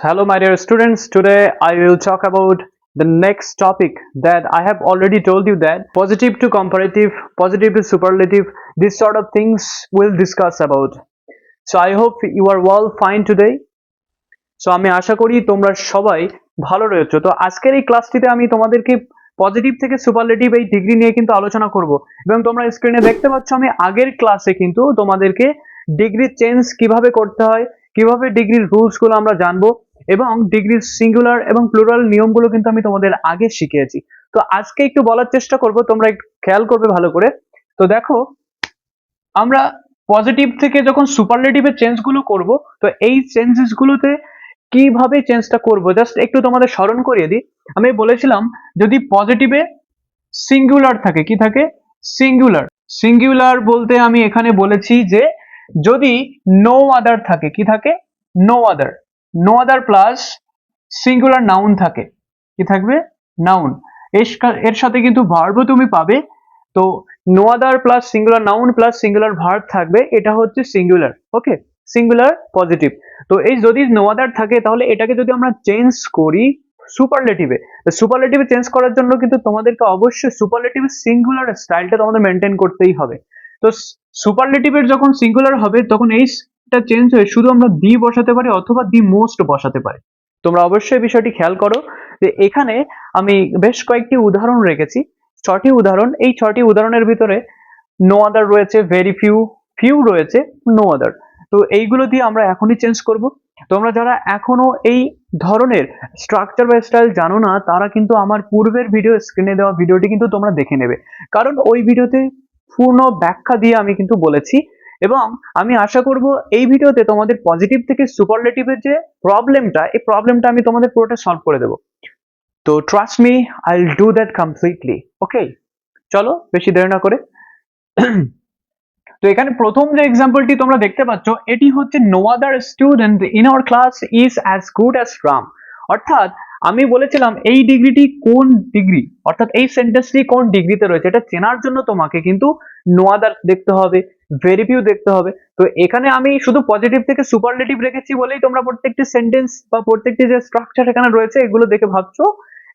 Hello, my dear students. Today I will talk about the next topic that I have already told you that positive to comparative, positive to superlative, this sort of things we'll discuss about. So I hope you are all fine today. So আমি আশা করি তোমরা সবাই ভালো রয়েছো। তো আজকের এই ক্লাসটিতে আমি তোমাদেরকে পজিটিভ থেকে সুপারলেটিভ এই ডিগ্রি নিয়ে কিন্তু আলোচনা করব, এবং তোমরা স্ক্রিনে দেখতে পাচ্ছ আমি আগের ক্লাসে কিন্তু তোমাদেরকে ডিগ্রি চেঞ্জ কিভাবে করতে হয়, কিভাবে ডিগ্রির রুলস গুলো আমরা জানবো, এবং ডিগ্রির সিঙ্গুলার এবং প্লুরাল নিয়মগুলো কিন্তু আমি তোমাদের আগে শিখিয়েছি। তো আজকে একটু বলার চেষ্টা করব, তোমরা একটু খেয়াল করবে ভালো করে। তো দেখো, আমরা পজিটিভ থেকে যখন সুপারলেটিভে চেঞ্জ গুলো করব, তো এই চেঞ্জেস গুলোতে কিভাবে চেঞ্জটা করব জাস্ট একটু তোমাদের স্মরণ করিয়ে দিই। আমি বলেছিলাম যদি পজিটিভে সিঙ্গুলার থাকে, কি থাকে? সিঙ্গুলার। সিঙ্গুলার বলতে আমি এখানে বলেছি যে যদি নো আদার থাকে, কি থাকে? No other. No other plus singular noun থাকে, কি থাকবে? নাউন। এর সাথে কিন্তু ভার্বও তুমি পাবে। তো no other plus singular noun plus singular verb থাকবে, এটা হচ্ছে সিঙ্গুলার। ওকে, সিঙ্গুলার পজিটিভ। তো এই যদি নো আদার থাকে তাহলে এটাকে যদি আমরা চেঞ্জ করি সুপারলেটিভে, সুপারলেটিভে চেঞ্জ করার জন্য কিন্তু তোমাদেরকে অবশ্যই সুপারলেটিভ সিঙ্গুলার স্টাইলটা তোমাদের মেনটেন করতেই হবে। তো সুপারলেটিভের যখন সিঙ্গুলার হবে তখন এইটা চেঞ্জ হয়ে শুধু আমরা দি বসাতে পারি অথবা দি মোস্ট বসাতে পারি। তোমরা অবশ্যই বিষয়টি খেয়াল করো যে এখানে আমি বেশ কয়েকটি উদাহরণ রেখেছি, 6টি উদাহরণ। এই 6টি উদাহরণের ভিতরে নো আদার রয়েছে, ভেরি ফিউ, ফিউ রয়েছে, নো আদার। তো এইগুলো দিয়ে আমরা এখনই চেঞ্জ করব। তোমরা যারা এখনো এই ধরনের স্ট্রাকচার বা স্টাইল জানো না, তারা কিন্তু আমার পূর্বের ভিডিও, স্ক্রিনে দেওয়া ভিডিওটি কিন্তু তোমরা দেখে নেবে, কারণ ওই ভিডিওতে পূর্ণ ব্যাখ্যা দিয়ে আমি কিন্তু বলেছি। এবং আমি আশা করব এই ভিডিওতে তোমাদের পজিটিভ থেকে সুপারলেটিভের যে প্রবলেমটা, এই প্রবলেমটা আমি তোমাদের পুরোটা সলভ করে দেবো। তো trust me, I will do that completely. Okay, চলো বেশি দেরি না করে। তো এখানে প্রথম যে এক্সাম্পলটি তোমরা দেখতে পাচ্ছ, এটি হচ্ছে no other student in our class is as good as Ram. অর্থাৎ আমি বলেছিলাম এই ডিগ্রিটি কোন ডিগ্রি, অর্থাৎ এই সেন্টেন্সটি কোন ডিগ্রিতে রয়েছে, এটা চেনার জন্য তোমাকে কিন্তু নো আদার দেখতে হবে, ভেরি ফিউ দেখতে হবে। তো এখানে আমি শুধু পজিটিভ থেকে সুপারলেটিভ রেখেছি বলেই তোমরা প্রত্যেকটি সেন্টেন্স বা প্রত্যেকটি যে স্ট্রাকচার এখানে রয়েছে এগুলো দেখে ভাবছো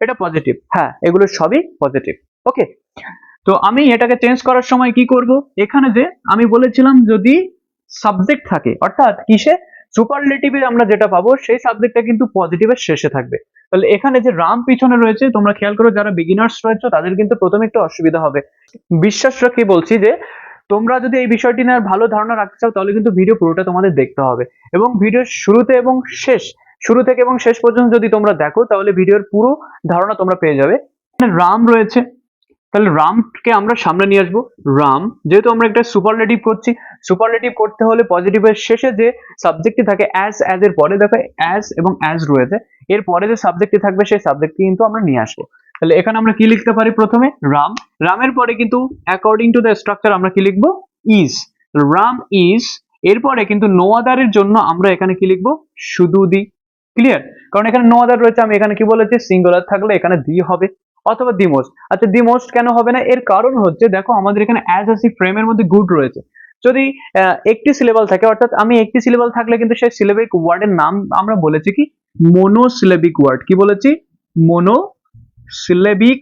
এটা পজিটিভ। হ্যাঁ, এগুলো সবই পজিটিভ। ওকে, তো আমি এটাকে চেঞ্জ করার সময় কি করব? এখানে যে আমি বলেছিলাম যদি সাবজেক্ট থাকে, অর্থাৎ কিসে? সুপারলেটিভে আমরা যেটা পাবো সেই সাবজেক্টটা কিন্তু পজিটিভের শেষে থাকবে। তাহলে এখানে যে রাম পিছনে রয়েছে, তোমরা খেয়াল করো যারা বিগিনার্স রয়েছে তাদের কিন্তু প্রথমে একটু অসুবিধা হবে। বিশ্বাস রাখি বলছি যে তোমরা যদি এই বিষয়টি নিয়ে ভালো ধারণা রাখতে চাও তাহলে কিন্তু ভিডিও পুরোটা তোমাদের দেখতে হবে, এবং ভিডিওর শুরুতে এবং শুরু থেকে এবং শেষ পর্যন্ত যদি তোমরা দেখো তাহলে ভিডিওর পুরো ধারণা তোমরা পেয়ে যাবে। রাম রয়েছে, তাহলে রামকে আমরা সামনে নিয়ে আসবো। রাম, যেহেতু আমরা একটা সুপারলেটিভ করছি, সুপারলেটিভ করতে হলে পজিটিভের শেষে যে সাবজেক্টটি থাকে অ্যাজ এর পরে দেখো অ্যাজ এবং অ্যাজ রয়েছে, এর পরে যে সাবজেক্টটি থাকবে সেই সাবজেক্টটি কিন্তু আমরা নিয়ে আসবো। তাহলে এখানে আমরা কি লিখতে পারি? প্রথমে রাম, রামের পরে কিন্তু অ্যাকর্ডিং টু দ্য স্ট্রাকচার আমরা কি লিখবো? ইজ। রাম ইজ, এরপরে কিন্তু নো আদারের জন্য আমরা এখানে কি লিখবো? শুধু দি। ক্লিয়ার? কারণ এখানে নো আদার রয়েছে, আমি এখানে কি বলেছি সিঙ্গুলার থাকলে এখানে দি হবে অথবা দি মোস্ট। আচ্ছা, দি মোস্ট কেন হবে না? এর কারণ হচ্ছে দেখো আমাদের এখানে অ্যাজ আসি ফ্রেমের মধ্যে গুড রয়েছে। যদি একটি সিলেবাল থাকে, অর্থাৎ আমি একটি সিলেবাল থাকলে কিন্তু সেই সিলেবিক ওয়ার্ডের নাম আমরা বলেছি কি? মোনোসিলেবিক ওয়ার্ড। কি বলেছি? মোনোসিলেবিক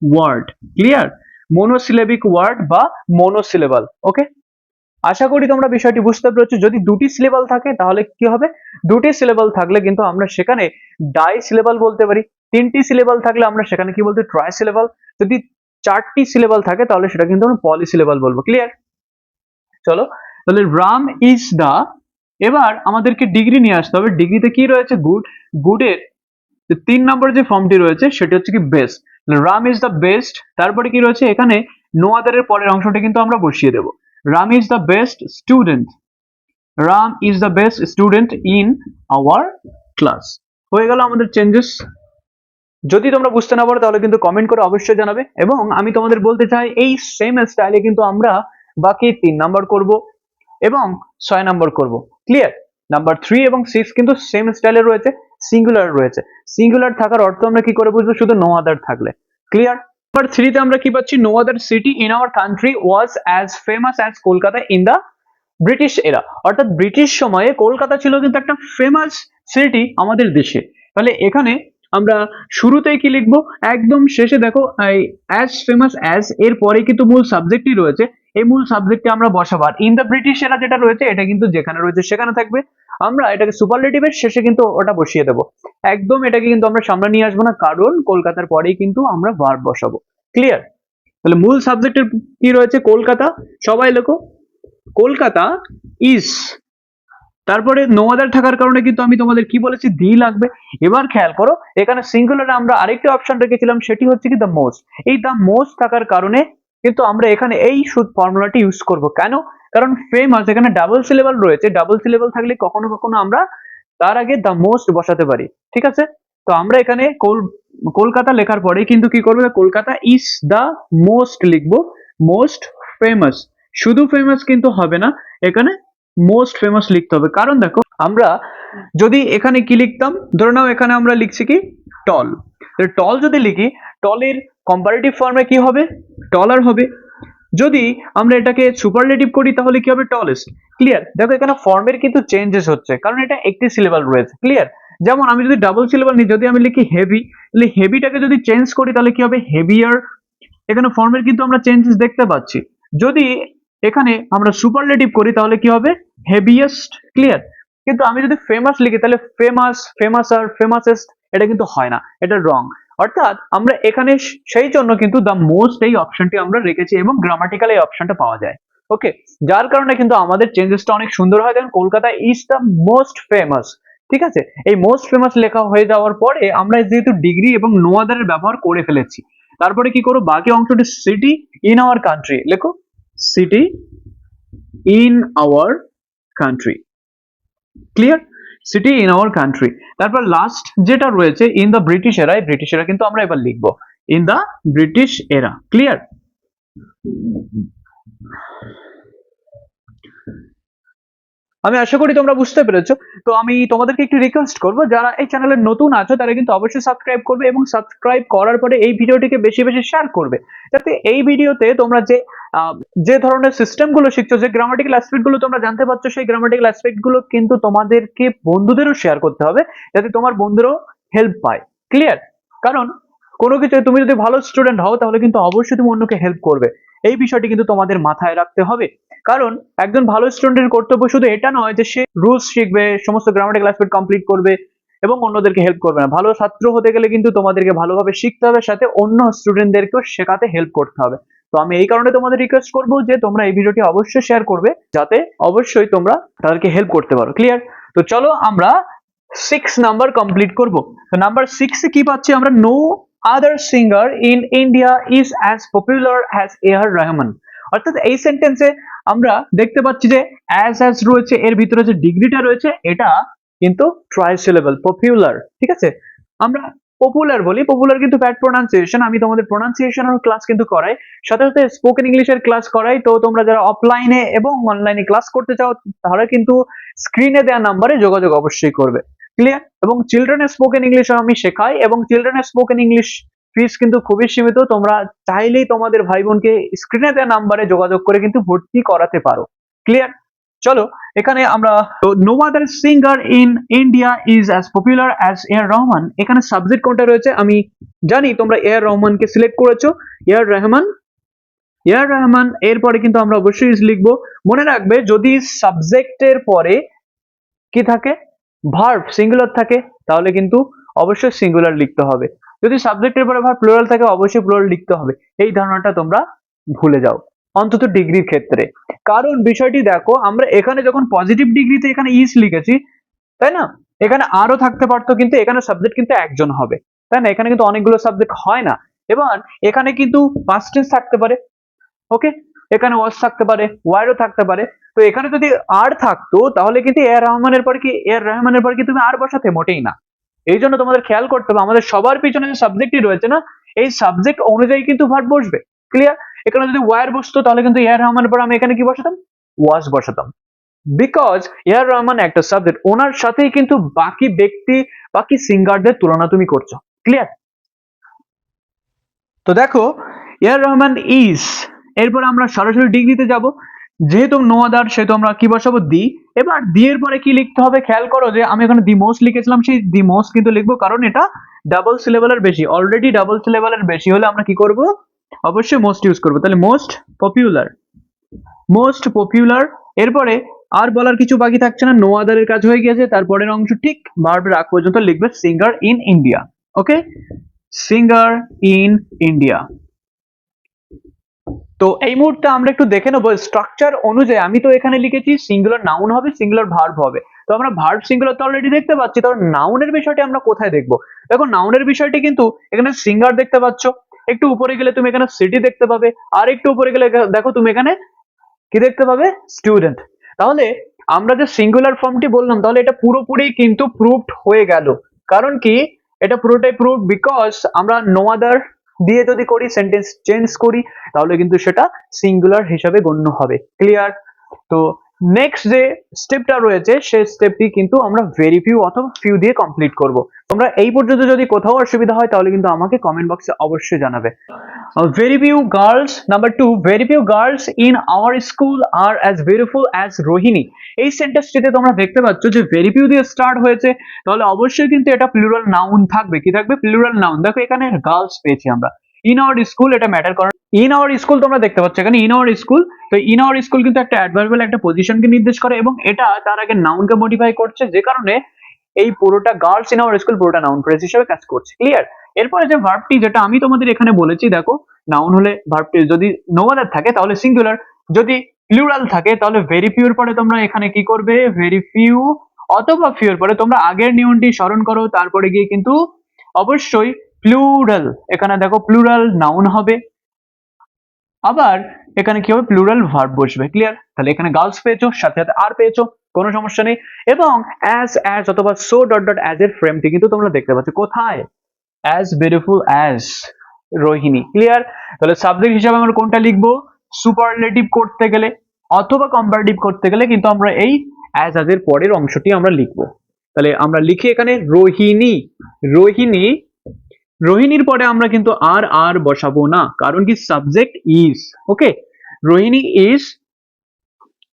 ওয়ার্ড। ক্লিয়ার? মোনোসিলেবিক ওয়ার্ড বা মোনোসিলেবাল। ওকে, আশা করি তোমরা বিষয়টি বুঝতে পেরেছো। যদি দুটি সিলেবাল থাকে তাহলে কি হবে? দুটি সিলেবাল থাকলে কিন্তু আমরা সেখানে ডাই সিলেবাল বলতে পারি। 3টি সিলেবাল থাকলে আমরা সেখানে কি বলতে? Try syllable. যদি 4টি সিলেবাল থাকে তাহলে সেটা কিন্তু আমরা পলি সিলেবাল বলবো। ক্লিয়ার? চলো, তাহলে রাম ইজ দা, এবার আমাদেরকে ডিগ্রি নিয়ে আসতে হবে। ডিগ্রিতে কি রয়েছে? গুড। গুডের 3 নম্বর যে ফর্মটি রয়েছে সেটা হচ্ছে কি? Best. Ram is the best, তারপরে কি রয়েছে? এখানে নো আদারের পরের অংশটা কিন্তু আমরা বসিয়ে দেবো। Ram is the best student. Ram is the best student in our class. হয়ে গেল আমাদের চেঞ্জেস। যদি তোমরা বুঝতে না পারো তাহলে কিন্তু কমেন্ট করে অবশ্যই জানাবে, এবং আমি তোমাদের বলতে চাই এই সেম স্টাইলে কিন্তু আমরা বাকি 3 নাম্বার করব এবং 6 নাম্বার করব। ক্লিয়ার? নাম্বার 3 এবং 6 কিন্তু সেম স্টাইলে রয়েছে, সিঙ্গুলার রয়েছে। সিঙ্গুলার থাকার অর্থ আমরা কি করে বুঝবো? শুধু নো আদার থাকলে। ক্লিয়ার? নাম্বার 3 তে আমরা কি পাচ্ছি? No other city in our country was as famous as Kolkata in the British era. অর্থাৎ ব্রিটিশ সময়ে কলকাতা ছিল কিন্তু একটা ফেমাস সিটি আমাদের দেশে। তাহলে এখানে আমরা শুরুতেই কি লিখবো, একদম শেষে দেখো অ্যাজ ফেমাস অ্যাজ এর পরে কিন্তু মূল সাবজেক্টই রয়েছে, এই মূল সাবজেক্টে আমরা বসাবো। আর ইন দ্য ব্রিটিশ এরা যেটা রয়েছে এটা কিন্তু যেখানে রয়েছে সেখানে থাকবে, আমরা এটাকে সুপারলেটিভের শেষে কিন্তু ওটা বসিয়ে দেবো। একদম এটাকে কিন্তু আমরা সামনে নিয়ে আসবো না, কারণ কলকাতার পরেই কিন্তু আমরা ভার্ব বসাবো। ক্লিয়ার? তাহলে মূল সাবজেক্টের কি রয়েছে, কলকাতা। সবাই লেখো কলকাতা ইজ, তারপরে নো আদার থাকার কারণে কিন্তু আমি তোমাদের কি বলেছি, দি লাগবে। এবার খেয়াল করো এখানে সিঙ্গুলারে আমরা আরেকটা অপশন রেখেছিলাম, সেটি হচ্ছে কি দ্য মোস্ট। এই দ্য মোস্ট থাকার কারণে কিন্তু আমরা এখানে এই ফর্মুলাটি ইউজ করব। কেন? কারণ ফেমাস এখানে ডাবল সিলেবল রয়েছে, ডাবল সিলেবল থাকলে কখনো কখনো আমরা তার আগে দ্য মোস্ট বসাতে পারি। ঠিক আছে? তো আমরা এখানে কলকাতা লেখার পরে কিন্তু কি করবো, কলকাতা ইজ দ্য মোস্ট লিখবো, মোস্ট ফেমাস। শুধু ফেমাস কিন্তু হবে না, এখানে মোস্ট ফেমাস লিখতে হবে। কারণ দেখো আমরা যদি এখানে কি লিখতাম, ধরে নাও এখানে আমরা লিখছি কি টল, টল যদি লিখি টলের কম্পারেটিভ ফর্মে কি হবে, টলার হবে। যদি আমরা এটাকে সুপারলেটিভ করি তাহলে কি হবে, টলেস্ট। ক্লিয়ার? দেখো এখানে ফর্মের কিন্তু চেঞ্জেস হচ্ছে, কারণ এটা একটি সিলেবাল রয়েছে। ক্লিয়ার? যেমন আমি যদি ডাবল সিলেবাল নিই, যদি আমি লিখি হেভি, তাহলে হেভিটাকে যদি চেঞ্জ করি তাহলে কি হবে, হেভিয়ার। এখানে ফর্মের কিন্তু আমরা চেঞ্জেস দেখতে পাচ্ছি। যদি এখানে আমরা সুপারলেটিভ করি তাহলে কি হবে, হেভিয়েস্ট। ক্লিয়ার? কিন্তু আমি যদি ফেমাস লিখি তাহলে ফেমাস, ফেমাসার, ফেমাসেস্ট, এটা কিন্তু হয় না, এটা রং। অর্থাৎ আমরা এখানে সেই জন্য কিন্তু দ্য মোস্ট এই অপশনটি আমরা রেখেছি এবং গ্রামাটিক্যাল এই অপশনটা পাওয়া যায়। ওকে, যার কারণে কিন্তু আমাদের চেঞ্জেসটা অনেক সুন্দর হয়। দেখুন Kolkata is the most famous. ঠিক আছে? এই মোস্ট ফেমাস লেখা হয়ে যাওয়ার পরে আমরা যেহেতু ডিগ্রি এবং নো আদারের ব্যবহার করে ফেলেছি, তারপরে কি করো, বাকি অংশটি সিটি ইন আওয়ার কান্ট্রি লেখো, city in our country. Clear? City in our country. তারপর লাস্ট যেটা রয়েছে ইন দ্য ব্রিটিশ এরা, ব্রিটিশ এরা কিন্তু আমরা এবার লিখবো ইন দ্য ব্রিটিশ এরা। ক্লিয়ার? আমি আশা করি তোমরা বুঝতে পেরেছো। তো আমি তোমাদেরকে একটু রিকোয়েস্ট করবো, যারা এই চ্যানেলে নতুন আছো তারা কিন্তু অবশ্যই সাবস্ক্রাইব করবে এবং সাবস্ক্রাইব করার পরে এই ভিডিওটিকে বেশি বেশি শেয়ার করবে, যাতে এই ভিডিওতে তোমরা যে ধরনের সিস্টেম গুলো শিখছো, যে গ্রামাটিক্যাল অ্যাসপেক্ট গুলো তোমরা জানতে পারছো, সেই গ্রামাটিক্যাল অ্যাসপেক্ট গুলো কিন্তু তোমাদেরকে বন্ধুদেরও শেয়ার করতে হবে, যাতে তোমার বন্ধুরাও হেল্প পায়। ক্লিয়ার? কারণ কোনো কিছু তুমি যদি ভালো স্টুডেন্ট হও তাহলে কিন্তু অবশ্যই তুমি অন্যকে হেল্প করবে, এই বিষয়টি কিন্তু তোমাদের মাথায় রাখতে হবে। কারণ একজন ভালো স্টুডেন্টের কর্তব্য শুধু এটা নয় যে সে রুলস শিখবে, সমস্ত গ্রামাটিক্যাল অ্যাসপেক্ট কমপ্লিট করবে এবং অন্যদেরকে হেল্প করবে না। ভালো ছাত্র হতে গেলে কিন্তু তোমাদেরকে ভালোভাবে শিখতে হবে, সাথে অন্য স্টুডেন্টদেরকেও শেখাতে হেল্প করতে হবে। তো আমি এই কারণে তোমাদের রিকোয়েস্ট করবো যে তোমরা এই ভিডিওটি অবশ্যই শেয়ার করবে, যাতে অবশ্যই তোমরা তাদেরকে হেল্প করতে পারো। ক্লিয়ার? তো চলো আমরা 6 নাম্বার কমপ্লিট করব। তো নাম্বার 6 এ কি পাচ্ছি আমরা, no other singer in India is as popular as A R Rahman. অর্থাৎ এই সেন্টেন্সে আমরা দেখতে পাচ্ছি যে অ্যাজ রয়েছে, এর ভিতরে যে ডিগ্রিটা রয়েছে এটা কিন্তু ট্রাইসিলেবল, পপুলার। ঠিক আছে? আমরা পপুলার বলি, পপুলার কিন্তু ব্যাড প্রোনাউন্সিয়েশন। আমি তোমাদের প্রোনাউন্সিয়েশনের ক্লাস কিন্তু করাই, সাথে সাথে স্পোকেন ইংলিশের ক্লাস করাই। তো তোমরা যারা অফলাইনে এবং অনলাইনে ক্লাস করতে চাও তাহলে কিন্তু স্ক্রিনে দেওয়া নাম্বারে যোগাযোগ অবশ্যই করবে। ক্লিয়ার? এবং চিলড্রেনের স্পোকেন ইংলিশ আমি শেখাই, এবং চিলড্রেনের স্পোকেন ইংলিশ ফিস কিন্তু খুবই সীমিত। তোমরা চাইলেই তোমাদের ভাই বোনকে স্ক্রিনে দেওয়া নাম্বারে যোগাযোগ করে কিন্তু ভর্তি করাতে পারো। ক্লিয়ার? চলো এখানে আমরা, no other singer in India is as popular as A R Rahman. এখানে সাবজেক্ট কোনটা রয়েছে, আমি জানি তোমরা এআর রহমানকে সিলেক্ট করেছো। এআর রহমান, এআর রহমান এরপরে কিন্তু আমরা অবশ্যই লিখবো। মনে রাখবে যদি সাবজেক্টের পরে কি থাকে, ভার্ব সিঙ্গুলার থাকে, তাহলে কিন্তু অবশ্যই সিঙ্গুলার লিখতে হবে। যদি সাবজেক্টের পরে ভার্ব প্লুরাল থাকে অবশ্যই প্লুরাল লিখতে হবে। এই ধারণাটা তোমরা ভুলে যাও, অন্তত ডিগ্রির ক্ষেত্রে। কারণ বিষয়টি দেখো, আমরা এখানে যখন পজিটিভ ডিগ্রিতে এখানে ইজ লিখেছি, তাই না, এখানে আরো থাকতে পারতো, কিন্তু এখানে সাবজেক্ট কিন্তু একজন হবে, তাই না? এখানে কিন্তু অনেকগুলো সাবজেক্ট হয় না। এবার এখানে কিন্তু পাস্ট টেন্স থাকতে পারে, ওকে, এখানে ওয়াজ থাকতে পারে, ওয়ারও থাকতে পারে। তো এখানে যদি আর থাকতো তাহলে কিন্তু এআর রহমানের পরে কি, এআর রহমানের পরে কি তুমি আর বসাতে, মোটেই না। এই জন্য তোমাদের খেয়াল করতে হবে, আমাদের সবার পিছনে যে সাবজেক্টই রয়েছে না, এই সাবজেক্ট অনুযায়ী কিন্তু ভার্ব বসবে। ক্লিয়ার? এখানে যদি ওয়ার বসতো তাহলে কিন্তু এআর রহমানের পরে আমি এখানে কি বসাতাম, ওয়াজ বসাতাম। বিকজ এআর রহমান একটা সাবজেক্ট, ওনার সাথেই কিন্তু বাকি ব্যক্তি, বাকি সিঙ্গারদের তুলনা তুমি করছো। ক্লিয়ার? তো দেখো এআর রহমান ইজ, এরপর আমরা সরাসরি ডিগ্রিতে যাব। যেহেতু নো আদার সেহেতু আমরা কি বসাবো দি। এবার দি এর পরে কি লিখতে হবে খেয়াল করো যে আমি এখানে দি মোস্ট লিখেছিলাম, সেই দি মোস্ট কিন্তু লিখবো কারণ এটা ডাবল সিলেবলের বেশি, অলরেডি ডাবল সিলেবলের বেশি হলে আমরা কি করব, অবশ্যই মোস্ট ইউজ করবো। তাহলে মোস্ট পপুলার, মোস্ট পপুলার। এরপরে আর বলার কিছু বাকি থাকছে না, নো আদারের কাজ হয়ে গেছে। তারপরের অংশ ঠিক ভার্বের আগ পর্যন্ত লিখবে singer in India. Okay, singer in India. তো এই মুহূর্তে আমরা একটু দেখে নেবো স্ট্রাকচার অনুযায়ী। আমি তো এখানে লিখেছি সিঙ্গুলার নাউন হবে, সিঙ্গুলার ভার্ব হবে। তো আমরা ভার্ব সিঙ্গুলার তো অলরেডি দেখতে পাচ্ছি, তাহলে নাউনের বিষয়টি আমরা কোথায় দেখবো? দেখো নাউনের বিষয়টি কিন্তু এখানে সিঙ্গার দেখতে পাচ্ছ, একটু উপরে গেলে তুমি এখানে সিটি দেখতে পাবে, আর একটু উপরে গেলে দেখো তুমি এখানে কি দেখতে পাবে, স্টুডেন্ট। তাহলে আমরা যে সিঙ্গুলার ফর্মটি বললাম, তাহলে এটা পুরোপুরি কিন্তু প্রুভড হয়ে গেল। কারণ কি, এটা পুরোটাই প্রুভড বিকজ আমরা নো আদার দিয়ে যদি করি, সেন্টেন্স চেঞ্জ করি, তাহলে কিন্তু সেটা সিঙ্গুলার হিসাবে গণ্য হবে। ক্লিয়ার? তো নেক্সট যে স্টেপটা রয়েছে সেই স্টেপটি কিন্তু আমরা ভেরি ফিউ অথবা ফিউ দিয়ে কমপ্লিট করব। তোমরা এই পর্যন্ত যদি কোথাও অসুবিধা হয় তাহলে কিন্তু আমাকে কমেন্ট বক্সে অবশ্যই জানাবে। Very few girls, number 2, very few girls in our school are as beautiful as Rohini। এই সেন্টেন্সটিতে তোমরা দেখতে পাচ্ছ যে very few দিয়ে স্টার্ট হয়েছে, তাহলে অবশ্যই কিন্তু এটা প্লুরাল নাউন থাকবে। কি থাকবে? Plural noun. দেখো এখানে গার্লস পেয়েছি আমরা, ইন আওয়ার স্কুল এটা ম্যাটার করে। ইন আওয়ার স্কুল তোমরা দেখতে পাচ্ছ এখানে ইন আওয়ার স্কুল। তো ইন আওয়ার স্কুল কিন্তু একটা অ্যাডভার্বিয়াল, একটা পজিশনকে নির্দেশ করে এবং এটা তার আগে নাউনকে মডিফাই করছে, যে কারণে এই পুরোটা গার্লস ইন আওয়ার স্কুল পুরোটা নাউন ফ্রেজ হিসেবে কাজ করছে। ক্লিয়ার? এরপরে যে ভার্বটি যেটা আমি তোমাদের এখানে বলেছি, দেখো নাউন হলে ভার্বটি যদি নো আদার থাকে তাহলে সিঙ্গুলার, যদি প্লুরাল থাকে তাহলে ভেরি ফিউর পরে তোমরা এখানে কি করবে, ভেরি ফিউ অথবা ফিউর পরে তোমরা আগের নিয়মটি স্মরণ করো, তারপরে গিয়ে কিন্তু অবশ্যই প্লুরাল, এখানে দেখো প্লুরাল নাউন হবে, আবার এখানে কি হবে, প্লুরাল ভার্ব বসবে। ক্লিয়ার? তাহলে এখানে গার্লস পেয়েছো, সাথে সাথে আর পেয়েছো, কোনো সমস্যা নেই। এবং অ্যাজ অথবা সো ডট ডট অ্যাজ এর ফ্রেমটি কিন্তু তোমরা দেখতে পাচ্ছ কোথায়, as beautiful as Rohini. Clear? তাহলে সাবজেক্ট হিসাবে আমরা কোনটা লিখবো, সুপারলেটিভ করতে গেলে অথবা কম্পারেটিভ করতে গেলে কিন্তু আমরা এই অ্যাজ এর পরের অংশটি আমরা লিখবো। তাহলে আমরা লিখি এখানে রোহিণী, রোহিণী। রোহিণীর পরে আমরা কিন্তু আর বসাবো না, কারণ কি subject is. Okay, Rohini is.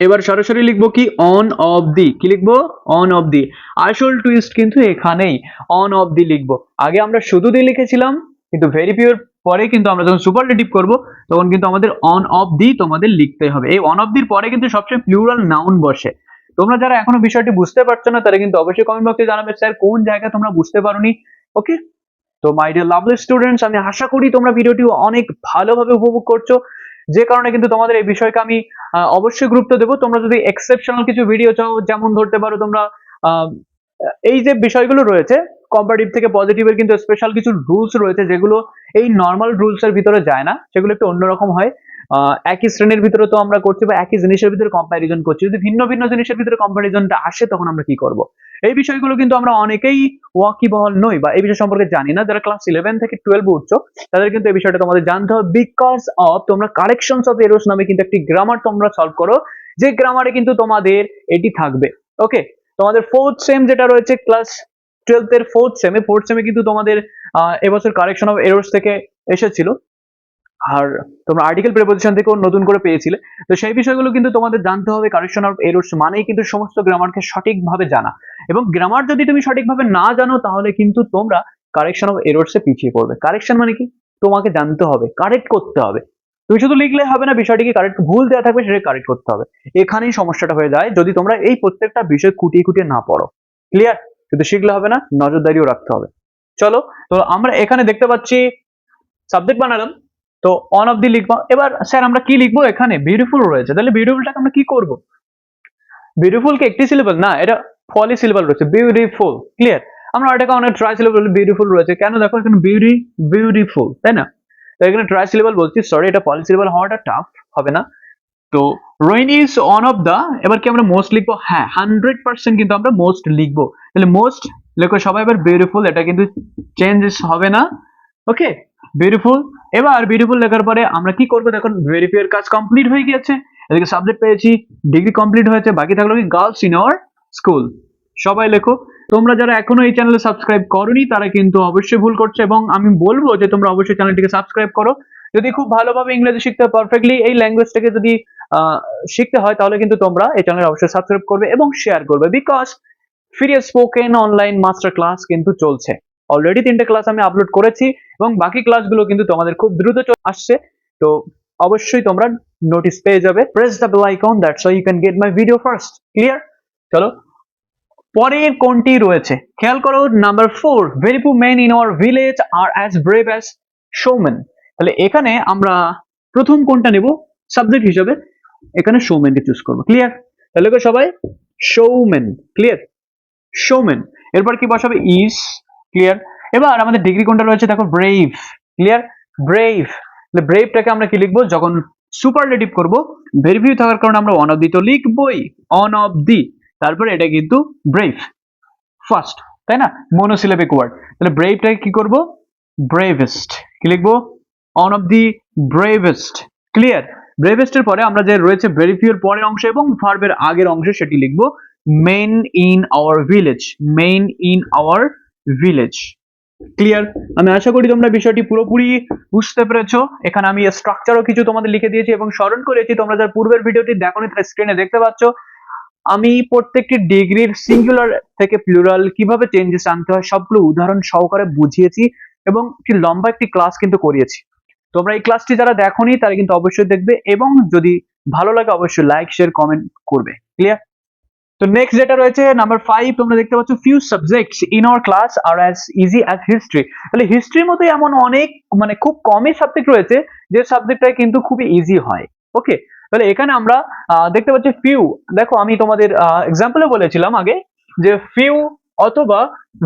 এবার সরাসরি লিখবো কি, অন অফ দি। কি লিখবো? অন অফ দি। আসল টুইস্ট কিন্তু এখানেই, অন অফ দি লিখবো। আগে আমরা শুধু দি লিখেছিলাম, কিন্তু ভেরি ফিউর পরে কিন্তু আমরা যখন সুপারলেটিভ করব তখন কিন্তু আমাদের অন অফ দি তোমাদের লিখতে হবে। এই অন অফ দির পরে কিন্তু সবচেয়ে প্লুরাল নাউন বসে। তোমরা যারা এখনো বিষয়টি বুঝতে পারছো না তারা কিন্তু অবশ্যই কমেন্ট বক্সে জানাবে স্যার কোন জায়গায় তোমরা বুঝতে পারোনি। ওকে, তো মাই ডিয়ার লাভলি স্টুডেন্টস, আমি আশা করি তোমরা ভিডিওটি অনেক ভালোভাবে উপভোগ করছো, যে কারণে কিন্তু তোমাদের এই বিষয়কে আমি অবশ্যই গুরুত্ব দেবো। তোমরা যদি এক্সেপশনাল কিছু ভিডিও চাও, যেমন ধরতে পারো তোমরা এই যে বিষয়গুলো রয়েছে কম্পারেটিভ থেকে পজিটিভের কিন্তু স্পেশাল কিছু রুলস রয়েছে যেগুলো এই নর্মাল রুলস এর ভিতরে যায় না, সেগুলো একটু অন্যরকম হয়। একই শ্রেণীর ভিতরে তো আমরা করছি বা একই জিনিসের ভিতরে কম্প্যারিজন করছি, যদি ভিন্ন ভিন্ন জিনিসের ভিতরে কম্প্যারিজনটা আসে তখন আমরা কি করব? এই বিষয়গুলো কিন্তু আমরা অনেকেই ওয়াকিবহল নই বা এই বিষয় সম্পর্কে জানি না। যারা ক্লাস 11 থেকে 12 উঠছো তাদের কিন্তু এই বিষয়টা তোমাদের জানতে হবে, বিকজ অফ তোমরা কারেকশনস অফ এরর্স নামে কিন্তু একটি গ্রামার তোমরা সলভ করো, যে গ্রামারে কিন্তু তোমাদের এটি থাকবে। ওকে, তোমাদের ফোর্থ সেম যেটা রয়েছে ক্লাস 12 এর ফোর্থ সেমে কিন্তু তোমাদের এবছর কারেকশন অফ এরর্স থেকে এসেছিল, আর তোমরা আর্টিকেল প্রিপোজিশন থেকেও নতুন করে পেয়েছিলে। তো সেই বিষয়গুলো কিন্তু তোমাদের জানতে হবে। কারেকশন অফ এরর্স মানেই কিন্তু সমস্ত গ্রামারকে সঠিকভাবে জানা, এবং গ্রামার যদি তুমি সঠিকভাবে না জানো তাহলে কিন্তু তোমরা কারেকশন অফ এরর্স এ পিছিয়ে পড়বে। কারেকশন মানে কি, তোমাকে জানতে হবে, কারেক্ট করতে হবে। তুমি শুধু লিখলে হবে না, বিষয়টিকে কারেক্ট, ভুল দেওয়া থাকবে সেটাকে কারেক্ট করতে হবে। এখানেই সমস্যাটা হয়ে যায় যদি তোমরা এই প্রত্যেকটা বিষয় খুঁটিয়ে খুঁটিয়ে না পড়ো। ক্লিয়ার? শুধু শিখলে হবে না, নজরদারিও রাখতে হবে। চলো, তো আমরা এখানে দেখতে পাচ্ছি সাবজেক্ট বানালাম, তো অন অফ দি লিখবো। এবার স্যার আমরা কি লিখবো, এখানে বিউটিফুল রয়েছে, তাহলে বিউটিফুলটাকে আমরা কি করব? বিউটিফুল কি একটি সিলেবল না, এটা পলি সিলেবল রয়েছে, বিউটিফুল। ক্লিয়ার? আমরা এটাকে অনেক ট্রাই সিলেবল বিউটিফুল রয়েছে, কেন দেখো এখানে বিউটিফুল, তাই না? তো এখানে ট্রাই সিলেবল বলছি, সরি, এটা পলি সিলেবল হওয়াটা টাফ হবে না। তো Rohini is one of the, এবার কি আমরা মোস্ট লিখবো? হ্যাঁ, 100% কিন্তু আমরা মোস্ট লিখবো। তাহলে মোস্ট লেখো সবাই, এবার বিউটিফুল, এটা কিন্তু চেঞ্জেস হবে না। ওকে, বিউটিফুল। এবার বিউটিফুল লেখার পরে আমরা কি করবো, দেখুন ভেরিফাই এর কাজ কমপ্লিট হয়ে গিয়েছে, এদিকে সাবজেক্ট পেয়েছি, ডিগ্রি কমপ্লিট হয়েছে, বাকি থাকলো কি, গার্লস ইন আওয়ার স্কুল। সবাই লেখো। তোমরা যারা এখনো এই চ্যানেলে সাবস্ক্রাইব করোনি তারা কিন্তু অবশ্যই ভুল করছো, এবং আমি বলবো যে তোমরা অবশ্যই চ্যানেলটিকে সাবস্ক্রাইব করো। যদি খুব ভালোভাবে ইংরেজি শিখতে পারফেক্টলি এই ল্যাঙ্গুয়েজটাকে যদি শিখতে হয় তাহলে কিন্তু তোমরা এই চ্যানেল অবশ্যই সাবস্ক্রাইব করবে এবং শেয়ার করবে, because free spoken online master class কিন্তু চলছে। অলরেডি 3টে ক্লাস আমি আপলোড করেছি এবং বাকি ক্লাসগুলো কিন্তু তোমাদের খুব দ্রুত আসছে। তো অবশ্যই তোমরা নোটিস পেয়ে যাবে। Press the bell icon, that's how you can get my video first. Clear? চলো পরের কোনটি রয়েছে খেয়াল করো। Number 4, very few men in our village are as brave as showman. তাহলে এখানে আমরা প্রথম কোনটা নেব সাবজেক্ট হিসেবে, এখানে শোম্যানকে চুজ করবো। ক্লিয়ার? তাহলে সবাই শোম্যান। ক্লিয়ার? শোম্যান। এরপর কি বসাবে? ইজ। ক্লিয়ার? এবার আমাদের ডিগ্রি কোনটা রয়েছে দেখো, ব্রেভ। ক্লিয়ার? ব্রেভ। তাহলে ব্রেভটাকে আমরা কি লিখবো? যখন সুপারলেটিভ করব, ভেরি ফিউ থাকার কারণে আমরা অন অফ দি তো লিখবই, অন অফ দি। তারপরে এটা কিন্তু ব্রেভ ফার্স্ট, তাই না? Monosyllabic word. তাহলে ব্রেভটাকে কি করব? ব্রেভেস্ট। কি লিখবো? One of the bravest. Clear? ব্রেভেস্টের পরে আমরা যে রয়েছে ভেরি ফিউ এর পরের অংশ এবং ভার্বের আগের অংশে সেটি লিখবো main in our village. Main in our village. Clear? আমি আশা করি তোমরা বিষয়টি পুরোপুরি বুঝতে পেরেছো। এখানে আমি স্ট্রাকচারও কিছু তোমাদের লিখে দিয়েছি এবং স্মরণ করেছি। তোমরা যারা পূর্বের ভিডিওটি দেখোনি তারা স্ক্রিনে দেখতে পাচ্ছ। আমি প্রত্যেকটি ডিগ্রির সিঙ্গুলার থেকে প্লুরাল কিভাবে চেঞ্জেস আনতে হয় সবগুলো উদাহরণ সহকারে বুঝিয়েছি এবং একটি লম্বা একটি ক্লাস কিন্তু করিয়েছি। তোমরা এই ক্লাসটি যারা দেখোনি তারা কিন্তু অবশ্যই দেখবে এবং যদি ভালো লাগে অবশ্যই লাইক শেয়ার কমেন্ট করবে। ক্লিয়ার? তো নেক্সট যেটা রয়েছে নাম্বার 5, তোমরা দেখতে পাচ্ছ few subjects in our class are as easy as history. তাহলে হিস্ট্রির মতো এমন অনেক খুব কমই সাবজেক্ট রয়েছে যে সাবজেক্টটা কিন্তু খুবই ইজি হয়। ওকে, তাহলে এখানে আমরা দেখতে পাচ্ছি ফিউ। দেখো আমি তোমাদের এক্সাম্পলে বলেছিলাম আগে যে ফিউ অথবা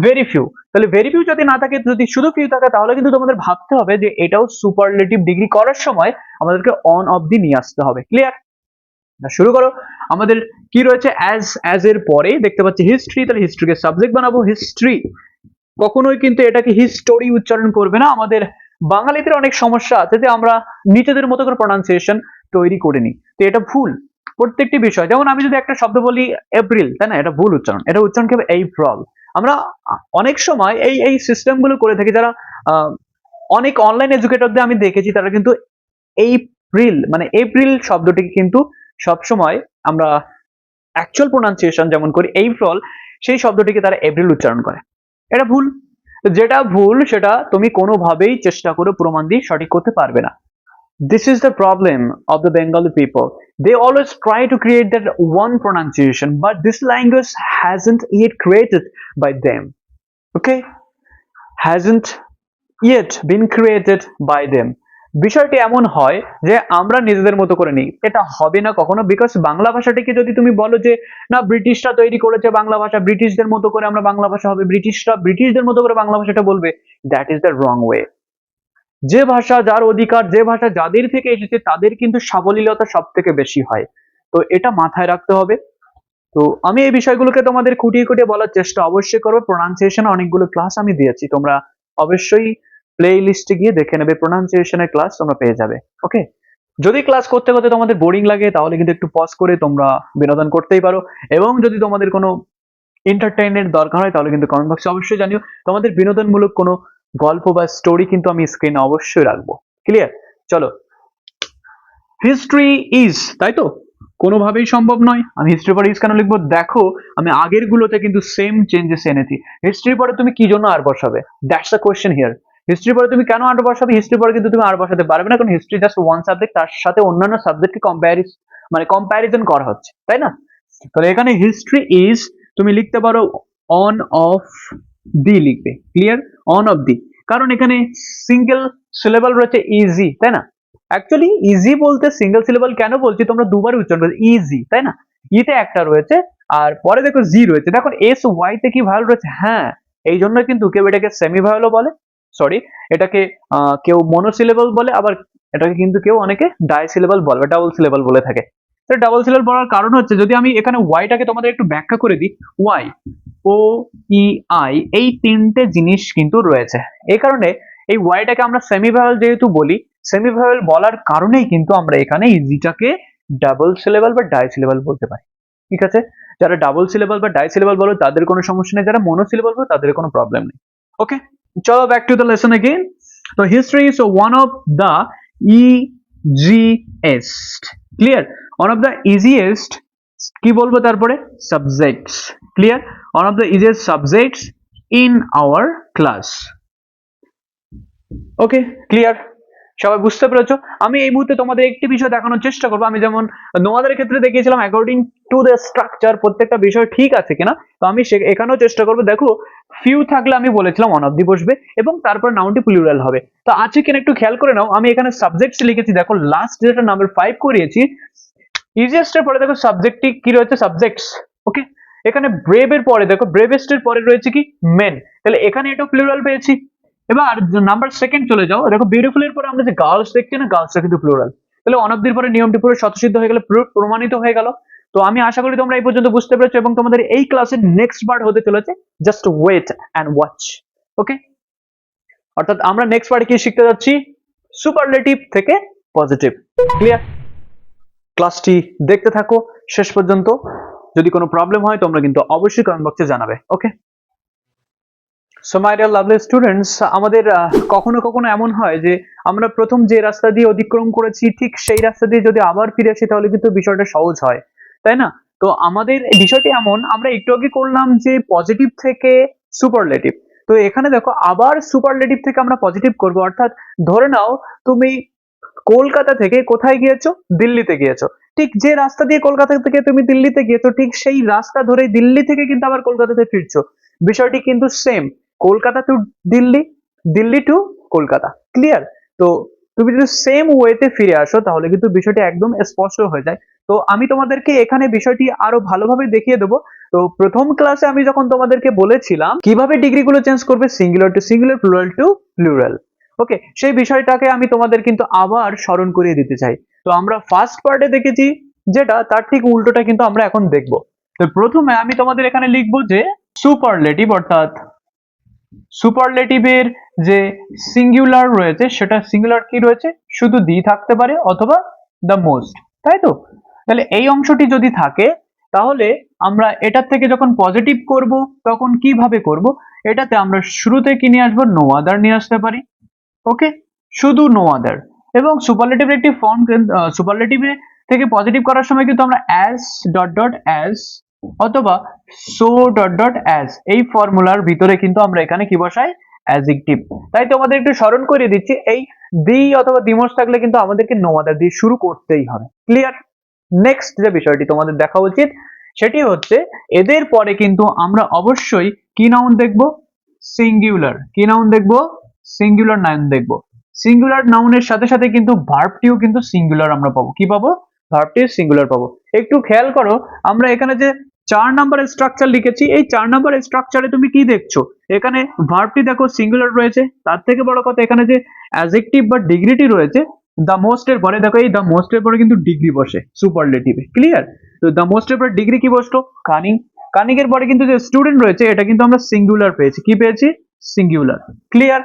ভেরি ফিউ। তাহলে ভেরি ফিউ যদি না থাকে, যদি শুধু ফিউ থাকে, তাহলে কিন্তু তোমাদের ভাবতে হবে যে এটাও সুপারলেটিভ ডিগ্রি করার সময় আমাদেরকে অন অফ দি নিয়ে আসতে হবে। ক্লিয়ার? শুরু করো। আমাদের কি রয়েছে? অ্যাজ এর পরে দেখতে পাচ্ছি হিস্ট্রি। তাহলে হিস্ট্রিকে সাবজেক্ট বানাবো হিস্ট্রি। কখনোই কিন্তু এটাকে হিস্টোরি উচ্চারণ করবে না। আমাদের বাঙালিদের অনেক সমস্যা আছে যে আমরা নিজেদের মতো করে প্রনাউন্সিয়েশন তৈরি করে নিই, তো এটা ভুল। প্রত্যেকটি বিষয়, যেমন আমি যদি একটা শব্দ বলি এপ্রিল, তাই না? এটা ভুল উচ্চারণ। এটা উচ্চারণ কি হবে? এপ্রিল। আমরা অনেক সময় এই সিস্টেমগুলো করে থাকি। যারা অনেক অনলাইন এডুকেটরদের আমি দেখেছি তারা কিন্তু এপ্রিল এপ্রিল শব্দটিকে কিন্তু সবসময় আমরা অ্যাকচুয়াল প্রোনাউন্সিয়েশন যেমন করি এপ্রিল, সেই শব্দটিকে তারা এপ্রিল উচ্চারণ করে। এটা ভুল। যেটা ভুল সেটা তুমি কোনোভাবেই চেষ্টা করে প্রমাণ দিয়ে সঠিক করতে পারবে না। This is the problem of the Bengali people. They always try to create that one pronunciation, but this language hasn't yet created by them. Okay? Hasn't yet been created by them. বিষয়টি এমন হয় যে আমরা নিজেদের মতো করে নিই, এটা হবে না কখনো। বিকজ বাংলা ভাষাটিকে যদি তুমি বলো যে না ব্রিটিশরা তৈরি করেছে বাংলা ভাষা, ব্রিটিশদের মতো করে আমরা বাংলা ভাষা হবে, ব্রিটিশরা ব্রিটিশদের মতো করে বাংলা ভাষাটা বলবে, that is the wrong way. যে ভাষা যার অধিকার, যে ভাষা যাদের থেকে এসেছে তাদের কিন্তু সাবলীলতা সব থেকে বেশি হয়। তো এটা মাথায় রাখতে হবে। তো আমি এই বিষয়গুলোকে তোমাদের খুঁটিয়ে খুঁটিয়ে বলার চেষ্টা অবশ্যই করবো। প্রোনাউন্সিয়েশন অনেকগুলো ক্লাস আমি দিয়েছি, তোমরা অবশ্যই প্লে লিস্টে গিয়ে দেখে নেবে, প্রোনাউন্সিয়েশনের ক্লাস তোমরা পেয়ে যাবে। ওকে, যদি ক্লাস করতে করতে তোমাদের বোরিং লাগে তাহলে কিন্তু একটু পজ করে তোমরা বিনোদন করতেই পারো, এবং যদি তোমাদের কোনো এন্টারটেইনমেন্ট দরকার হয় তাহলে কিন্তু কমেন্ট বক্সে অবশ্যই জানিও। তোমাদের বিনোদনমূলক কোনো গল্প বা স্টোরি কিন্তু আমি স্ক্রিনে অবশ্যই রাখবো। ক্লিয়ার? চলো, হিস্ট্রি ইজ, তাই তো কোনোভাবেই সম্ভব নয়। আমি হিস্ট্রির পরে ইজ কেন লিখবো? দেখো আমি আগের গুলোতে কিন্তু সেম চেঞ্জেস এনেছি। হিস্ট্রির পরে তুমি কি জন্য আর বসাবে? That's the question here. হিস্ট্রির পরে তুমি কেন আর বসাবে? হিস্ট্রির পরে কিন্তু তুমি আর বসাতে পারবে না, কারণ হিস্ট্রি জাস্ট ওয়ান সাবজেক্ট, তার সাথে অন্যান্য সাবজেক্টকে কম্প্যারিজন করা হচ্ছে, তাই না? তাহলে এখানে হিস্ট্রি ইজ তুমি লিখতে পারো অন অফ দি লিখবে। ক্লিয়ার? অন অফ দি, কারণ এখানে সিঙ্গেল সিলেবল রয়েছে ইজি, তাই না? অ্যাকচুয়ালি ইজি বলতে সিঙ্গেল সিলেবল কেন বলছি, তোমরা দুবার উচ্চারণ করবে ইজি, তাই না? ইতে একটা রয়েছে আর পরে দেখো জি রয়েছে। দেখো এস ওয়াই তে কি ভায়োল রয়েছে? হ্যাঁ, এই জন্য কিন্তু কেউ এটাকে সেমি ভায়োলও বলে, সরি এটাকে কেউ মনোসিলেবল বলে, আবার এটাকে কিন্তু কেউ অনেকে ডাইসিলেবল বলে বা ডাবল সিলেবল বলে থাকে। তো ডাবল সিলেবল বলার কারণ হচ্ছে, যদি আমি এখানে ওয়াইটাকে তোমাদের একটু ব্যাখ্যা করে দিই, ওয়াই ও ই আই এই তিনটে জিনিস কিন্তু রয়েছে। এই কারণে এই ওয়াইটাকে আমরা সেমি ভায়োল যেহেতু বলি, সেমি ভায়োল বলার কারণেই কিন্তু আমরা এখানে ইজিটাকে ডাবল সিলেবল বা ডাই সিলেবল বলতে পারি। ঠিক আছে? যারা ডাবল সিলেবল বা ডাই সিলেবল বলো তাদের কোনো সমস্যা নেই, যারা মনো সিলেবল বলো তাদের কোনো প্রবলেম নেই। ওকে, চলো back to the lesson again. তো history is one of the easiest, clear, one of the easiest কি বলবো তারপরে subjects, clear, one of the easiest subjects in our class. Okay, clear, সবাই বুঝতে পেরেছো? আমি এই মুহূর্তে তোমাদের একটি বিষয় দেখানোর চেষ্টা করবো। আমি যেমন তোমাদের ক্ষেত্রে দেখিয়েছিলাম অ্যাকর্ডিং টু দ্য স্ট্রাকচার প্রত্যেকটা বিষয় ঠিক আছে কিনা, তো আমি এখানেও চেষ্টা করবো। দেখো ফিউ থাকলে আমি বলেছিলাম অন অফ দি বসবে এবং তারপর নাউনটি প্লুরাল হবে। তো আছে কিনা একটু খেয়াল করে নাও। আমি এখানে সাবজেক্টস লিখেছি, দেখো লাস্ট যেটা নাম্বার 5 করিয়েছি, ইজিয়েস্ট এর পরে দেখো সাবজেক্টটি কি রয়েছে, সাবজেক্টস। ওকে, এখানে ব্রেভ এর পরে দেখো ব্রেভেস্ট এর পরে রয়েছে কি মেন, তাহলে এখানে এটা প্লুরাল পেয়েছি। এবার নাম্বার সেকেন্ড চলে যাও, দেখো বিউটিফুল এর পরে আমরা যে গার্লস দেখছি না, গার্লসটা কিন্তু প্লুরাল, তাহলে অন অফ দির পরে নিয়মটি পুরো স্বতঃসিদ্ধ হয়ে গেল, প্রমাণিত হয়ে গেল। তো আমি আশা করি তোমরা এই পর্যন্ত বুঝতে পেরেছো এবং তোমাদের এই ক্লাসের নেক্সট পার্ট হতে চলেছে জাস্ট ওয়েট অ্যান্ড ওয়াচ। ওকে, অর্থাৎ আমরা নেক্সট পার্টে কি শিখতে যাচ্ছি, সুপারলেটিভ থেকে পজিটিভ। ক্লিয়ার? ক্লাসটি দেখতে থাকো শেষ পর্যন্ত। যদি কোনো প্রবলেম হয় তোমরা কিন্তু অবশ্যই কমেন্ট বক্সে জানাবে। Okay, so my dear lovely students, আমাদের কখনো কখনো এমন হয় যে আমরা প্রথম যে রাস্তা দিয়ে অতিক্রম করেছি ঠিক সেই রাস্তা দিয়ে যদি আবার ফিরে আসি তাহলে কিন্তু বিষয়টা সহজ হয়, তাই না? তো আমাদের বিষয়টি এমন, আমরা একটু আগে করলাম যে পজিটিভ থেকে সুপারলেটিভ, তো এখানে দেখো আবার সুপারলেটিভ থেকে আমরা পজিটিভ করব। অর্থাৎ ধরে নাও তুমি কলকাতা থেকে কোথায় গিয়েছো, দিল্লিতে গিয়েছো, ঠিক যে রাস্তা দিয়ে কলকাতা থেকে তুমি দিল্লিতে গিয়েছো ঠিক সেই রাস্তা ধরে দিল্লি থেকে কিন্তু আবার কলকাতাতে ফিরছো, বিষয়টি কিন্তু same, Kolkata to Delhi, Delhi to Kolkata. Clear? তো তুমি যদি সেম ওয়েতে ফিরে আসো তাহলে কিন্তু বিষয়টি একদম স্পষ্ট হয়ে যায়। তো আমি তোমাদেরকে এখানে বিষয়টি আরো ভালোভাবে দেখিয়ে দেবো। তো প্রথম ক্লাসে আমি যখন তোমাদেরকে বলেছিলাম কিভাবে ডিগ্রি গুলো চেঞ্জ করবে singular to singular, plural to plural, okay, সেই বিষয়টাকে আমি তোমাদের কিন্তু আবার স্মরণ করিয়ে দিতে চাই। তো আমরা ফার্স্ট পার্টে দেখেছি যেটা, তার ঠিক উল্টোটা কিন্তু আমরা এখন দেখব। তো প্রথমে আমি তোমাদের এখানে লিখবো যে সুপারলেটিভ, অর্থাৎ সুপারলেটিভের যে সিঙ্গুলার রয়েছে সেটা সিঙ্গুলার কি রয়েছে, শুধু দি থাকতে পারে অথবা দ্য মোস্ট, তাই তো? তাহলে এই অংশটি যদি থাকে তাহলে আমরা এটার থেকে যখন পজিটিভ করব তখন কিভাবে করব, এটাতে আমরা শুরুতে কি নিয়ে আসবো, নো আদার নিয়ে আসতে পারি। ওকে, শুধু নো আদার। এবং সুপারলেটিভের একটি ফর্ম, সুপারলেটিভে থেকে পজিটিভ করার সময় কিন্তু আমরা অ্যাজ ডট ডট অ্যাজ অথবা সো ডট ডট অ্যাজ, এই ফর্মুলার ভিতরে কিন্তু আমরা এখানে কি বসাই, অ্যাডজেক্টিভ। তাই তোমাদের একটু স্মরণ করিয়ে দিচ্ছি, এই দি অথবা দিমোস থাকলে কিন্তু আমাদেরকে নো আদার দিয়ে শুরু করতেই হবে। ক্লিয়ার? নেক্সট যে বিষয়টি তোমাদের দেখা উচিত সেটি হচ্ছে এদের পরে কিন্তু আমরা অবশ্যই কি নাউন দেখব, সিঙ্গুলার। কি নাউন দেখব, সিঙ্গুলার নাউন দেখব। সিঙ্গুলার নাউনের সাথে সাথে কিন্তু ভার্বটিও কিন্তু সিঙ্গুলার আমরা পাবো। কি পাবো, ভার্বটিও সিঙ্গুলার পাবো। একটু খেয়াল করো, আমরা এখানে যে 4 নাম্বারের স্ট্রাকচার লিখেছি, এই 4 নাম্বারের স্ট্রাকচারে তুমি কি দেখছো, এখানে ভার্বটি দেখো সিঙ্গুলার রয়েছে, তার থেকে বড় কথা এখানে যে অ্যাডজেক্টিভ বা ডিগ্রিটি রয়েছে দ্য মোস্ট এর পরে, দেখো এই দ্য মোস্ট এর পরে কিন্তু ডিগ্রি বসে সুপারলেটিভে। ক্লিয়ার? তো দ্য মোস্ট এর পরে ডিগ্রি কি বসলো, কানিং। কানিং এর পরে কিন্তু যে স্টুডেন্ট রয়েছে এটা কিন্তু আমরা সিঙ্গুলার পেয়েছি, কি পেয়েছি, সিঙ্গুলার। ক্লিয়ার?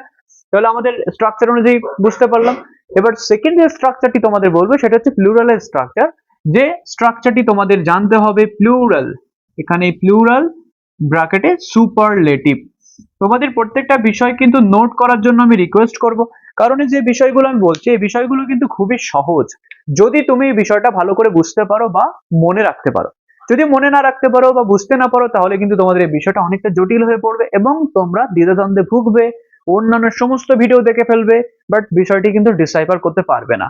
তাহলে আমাদের স্ট্রাকচার অনুযায়ী বুঝতে পারলাম। এবার সেকেন্ড যে স্ট্রাকচারটি তোমাদের বলবো সেটা হচ্ছে প্লুরালের স্ট্রাকচার। যে স্ট্রাকচারটি তোমাদের জানতে হবে প্লুরাল, এখানে প্লুরাল ব্র্যাকেটে সুপারলেটিভ। তোমাদের প্রত্যেকটা বিষয় কিন্তু নোট করার জন্য আমি রিকোয়েস্ট করব, কারণ এই যে বিষয়গুলো আমি বলছি এই বিষয়গুলো কিন্তু খুবই সহজ যদি তুমি এই বিষয়টা ভালো করে বুঝতে পারো বা মনে রাখতে পারো। যদি মনে না রাখতে পারো বা বুঝতে না পারো তাহলে কিন্তু তোমাদের এই বিষয়টা অনেকটা জটিল হয়ে পড়বে এবং তোমরা দ্বিধাদ্বন্দ্বে ভুগবে, অন্যান্য সমস্ত ভিডিও দেখে ফেলবে, বাট বিষয়টি কিন্তু ডিসাইফার করতে পারবে না।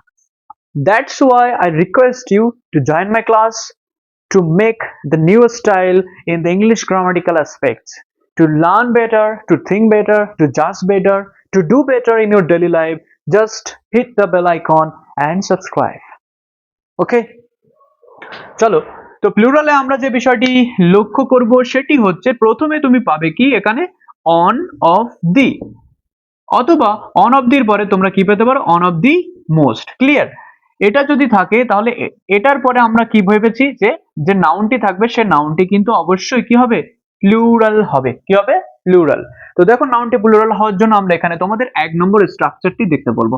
That's why I request you to join my class to make the new style in the English grammatical aspects, to learn better, to think better, to judge better, to do better in your daily life. Just hit the bell icon and subscribe. Okay? চলো, তো প্লুরালে আমরা যে বিষয়টি লক্ষ্য করব সেটি হচ্ছে প্রথমে তুমি পাবে কি এখানে অন অফ দি, অথবা অন অফ দির পরে তোমরা কি পেতে পারো, on of the most. Clear? এটা যদি থাকে তাহলে এটার পরে আমরা কি ভেবেছি যে যে নাউনটি থাকবে সে নাউনটি কিন্তু অবশ্যই কি হবে, প্লুরাল হবে। কি হবে, প্লুরাল। তো দেখো নাউনটি প্লুরাল হওয়ার জন্য আমরা এখানে তোমাদের 1 নম্বর স্ট্রাকচারটি দেখতে বলবো,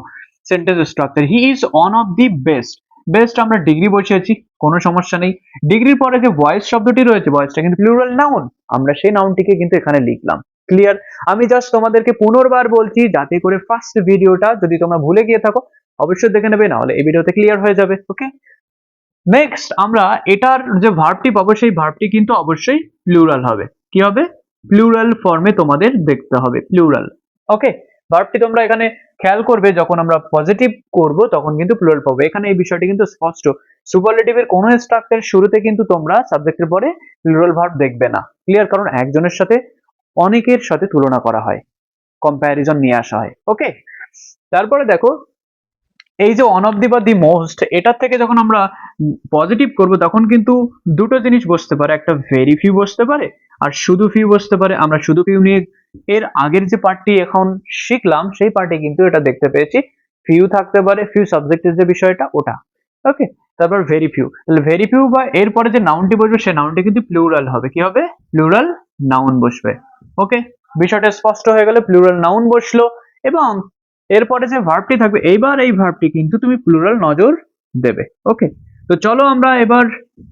sentence structure. He is one of the best. Best আমরা ডিগ্রি বসিয়েছি, কোনো সমস্যা নেই। ডিগ্রির পরে যে ভয়েস শব্দটি রয়েছে, ভয়েসটা কিন্তু প্লুরাল নাউন, আমরা সেই নাউনটিকে কিন্তু এখানে লিখলাম। ক্লিয়ার? আমি জাস্ট তোমাদেরকে পুনর্বার বলছি যাতে করে ফার্স্ট ভিডিওটা যদি তোমরা ভুলে গিয়ে থাকো অবশ্যই দেখে নেবে, না হলে এই ভিডিওতে ক্লিয়ার হয়ে যাবে। ওকে, নেক্সট আমরা এটার যে ভার্বটি পাবো সেই ভার্বটি কিন্তু অবশ্যই প্লুরাল হবে। কি হবে? প্লুরাল ফর্মে তোমাদের দেখতে হবে, প্লুরাল। ওকে, ভার্বটি তোমরা এখানে খেয়াল করবে যখন আমরা পজিটিভ করব তখন কিন্তু প্লুরাল পাবো। এখানে এই বিষয়টি কিন্তু স্পষ্ট। সুপারলেটিভের কোনো স্ট্রাকচার শুরুতে কিন্তু তোমরা সাবজেক্টের পরে প্লুরাল ভার্ব দেখবে না। ক্লিয়ার? কারণ একজনের সাথে অনেকের সাথে তুলনা করা হয়, কম্প্যারিজন নিয়ে আসা হয়। ওকে, তারপরে দেখো এই যে অন অফ দি বা দি মোস্ট, এটার থেকে যখন আমরা পজিটিভ করব তখন কিন্তু দুটো জিনিস বসতে পারে, একটা ভেরি ফিউ বসতে পারে আর শুধু ফিউ বসতে পারে। আমরা শুধু ফিউ নিয়ে এর আগের যে পার্টটি এখন শিখলাম সেই পার্টে কিন্তু এটা দেখতে পেয়েছি, ফিউ থাকতে পারে, ফিউ সাবজেক্টের যে বিষয়টা ওটা। ওকে, তারপর ভেরি ফিউ, তাহলে ভেরি ফিউ বা এরপরে যে নাউনটি বসবে সেই নাউনটি কিন্তু প্লুরাল হবে। কি হবে? প্লুরাল নাউন বসবে। ওকে, বিষয়টা স্পষ্ট হয়ে গেলে প্লুরাল নাউন বসলো এবং এরপরে যে ভার্বটি থাকবে এইবার এই ভার্বটি কিন্তু তুমি প্লুরাল নজর দেবে। ওকে, তো চলো আমরা এবার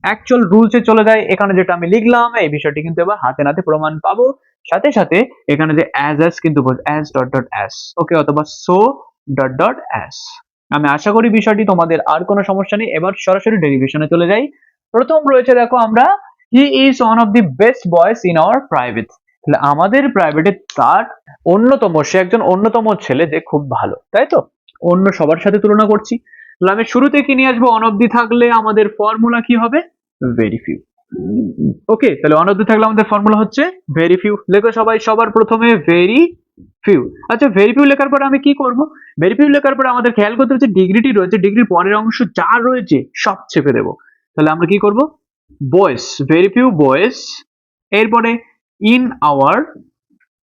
অ্যাকচুয়াল রুলসে চলে যাই। এখানে যেটা আমি লিখলাম এই বিষয়টি কিন্তু এবার হাতে নাতে প্রমাণ পাবো। সাথে সাথে এখানে যে অ্যাজ কিন্তু অ্যাজ ডট ডট অ্যাজ, ওকে, অথবা সো ডট ডট অ্যাজ। আমি আশা করি বিষয়টি তোমাদের আর কোনো সমস্যা নেই। এবার সরাসরি ডেরিভেশনে চলে যাই। প্রথম রয়েছে দেখো আমরা, he is one of the best boys in our private. তাহলে আমাদের প্রাইভেটে তার অন্যতম, সে একজন অন্যতম ছেলে যে খুব ভালো, তাই তো? অন্য সবার সাথে তুলনা করছি। তাহলে আমি শুরুতে কি নিয়ে আসবো? অন অফ দি থাকলে আমাদের ফর্মুলা কি হবে? Very few. ওকে, তাহলে অন অফ দি থাকলে আমাদের ফর্মুলা হচ্ছে ভেরি ফিউ। লেখো সবাই সবার প্রথমে ভেরি ফিউ। আচ্ছা, ভেরি ফিউ লেখার পরে আমি কি করব? ভেরি ফিউ লেখার পরে আমাদের খেয়াল করতে হচ্ছে ডিগ্রিটি রয়েছে, ডিগ্রির পরের অংশ যা রয়েছে সব চেপে দেবো। তাহলে আমরা কি করব? বয়েস, ভেরি ফিউ বয়েস, এরপরে ইন আওয়ার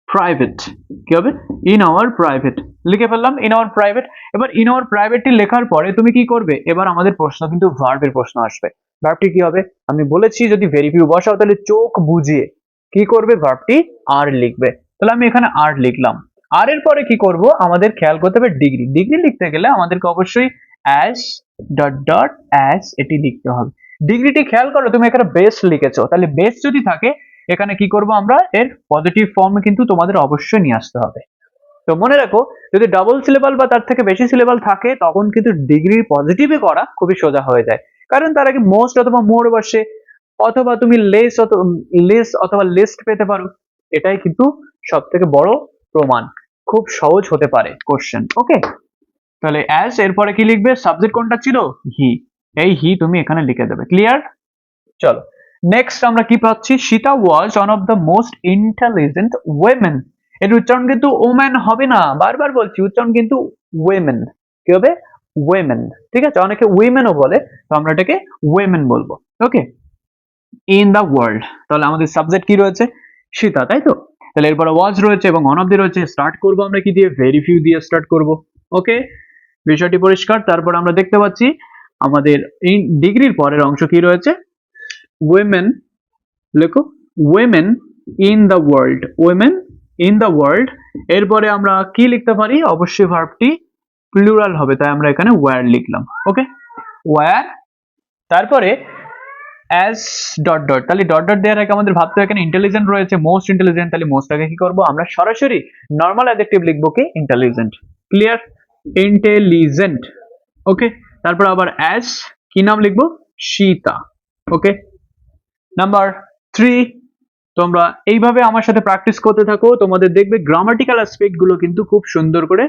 প্রাইভেট। কি হবে? ইন আওয়ার প্রাইভেট লিখে ফেললাম, ইন আওয়ার প্রাইভেট। এবার ইন আওয়ার প্রাইভেটটি লেখার পরে তুমি কি করবে? এবার আমাদের প্রশ্ন কিন্তু ভার্বের প্রশ্ন আসবে। ভার্বটি কি হবে? আমি বলেছি যদি ভেরি ফিউ বসাও তাহলে চোখ বুজিয়ে কি করবে? ভার্বটি আর লিখবে। তাহলে আমি এখানে আর লিখলাম। আর এর পরে কি করব? আমাদের খেয়াল করতে হবে ডিগ্রি। ডিগ্রি লিখতে গেলে আমাদেরকে অবশ্যই অ্যাজ ডট ডট অ্যাজ এটি লিখতে হবে। ডিগ্রিটি খেয়াল করো, তুমি এখানে বেস লিখেছো, তাহলে বেস যদি থাকে এখানে কি করব আমরা? এর পজিটিভ ফর্ম কিন্তু তোমাদের অবশ্যই নিয়ে আসতে হবে। তো মনে রাখো, যদি ডাবল সিলেবাল বা তার থেকে বেশি সিলেবাল থাকে তখন কিন্তু ডিগ্রি পজিটিভে করা খুবই সোজা হয়ে যায়, কারণ তার আগে মোস্ট অথবা মোর বসে, অথবা তুমি লেস অথবা লিস্ট পেতে পারো। এটাই কিন্তু সব থেকে বড় প্রমাণ। খুব সহজ হতে পারে কোশ্চেন। ওকে, তাহলে অ্যাজ এরপরে কি লিখবে? সাবজেক্ট কোনটা ছিল? হি। এই হি তুমি এখানে লিখে দেবে। ক্লিয়ার? চলো নেক্সট আমরা কি পাচ্ছি? Sita was one of the most intelligent women. এর উচ্চারণ কিন্তু ওম্যান হবে না, বারবার বলছি, উচ্চারণ কিন্তু ওয়েমেন। কি হবে? ওয়েমেন। ঠিক আছে, অনেকে উইমেনও বলে, তো আমরা এটাকে ওয়েমেন বলবো। ওকে, ইন দ্য ওয়ার্ল্ড, তাহলে আমাদের সাবজেক্ট কি রয়েছে? সীতা, তাই তো? তাহলে এরপরে ওয়াজ রয়েছে এবং অন অফ দি রয়েছে। স্টার্ট করবো আমরা কি দিয়ে? ভেরি ফিউ দিয়ে স্টার্ট করব। ওকে, বিষয়টি পরিষ্কার। তারপর আমরা দেখতে পাচ্ছি আমাদের এই ডিগ্রির পরের অংশ কি রয়েছে? women, লেখো women in the world, women in the world। এরপরে আমরা কি লিখতে পারি? অবশ্যই ভার্বটি প্লুরাল হবে, তাই আমরা এখানে ওয়্যার লিখলাম। ওকে, ওয়্যার। তারপরে অ্যাজ ডট ডট, তাহলে ডট ডট দেওয়ার আগে আমাদের ভাবতে এখানে ইন্টেলিজেন্ট রয়েছে, মোস্ট ইন্টেলিজেন্ট, তাহলে মোস্টটাকে কি করব? আমরা সরাসরি নর্মাল অ্যাডজেক্টিভ লিখবো, কি? ইন্টেলিজেন্ট। ক্লিয়ার? ইন্টেলিজেন্ট। ওকে, তারপর আবার অ্যাজ কি নাম লিখবো? সীতা। ওকে, নাম্বার 3, তোমরা এইভাবে আমার সাথে প্র্যাকটিস করতে থাকো, তোমাদের দেখবে গ্রামাটিক্যাল অ্যাসপেক্ট গুলো কিন্তু খুব সুন্দর করে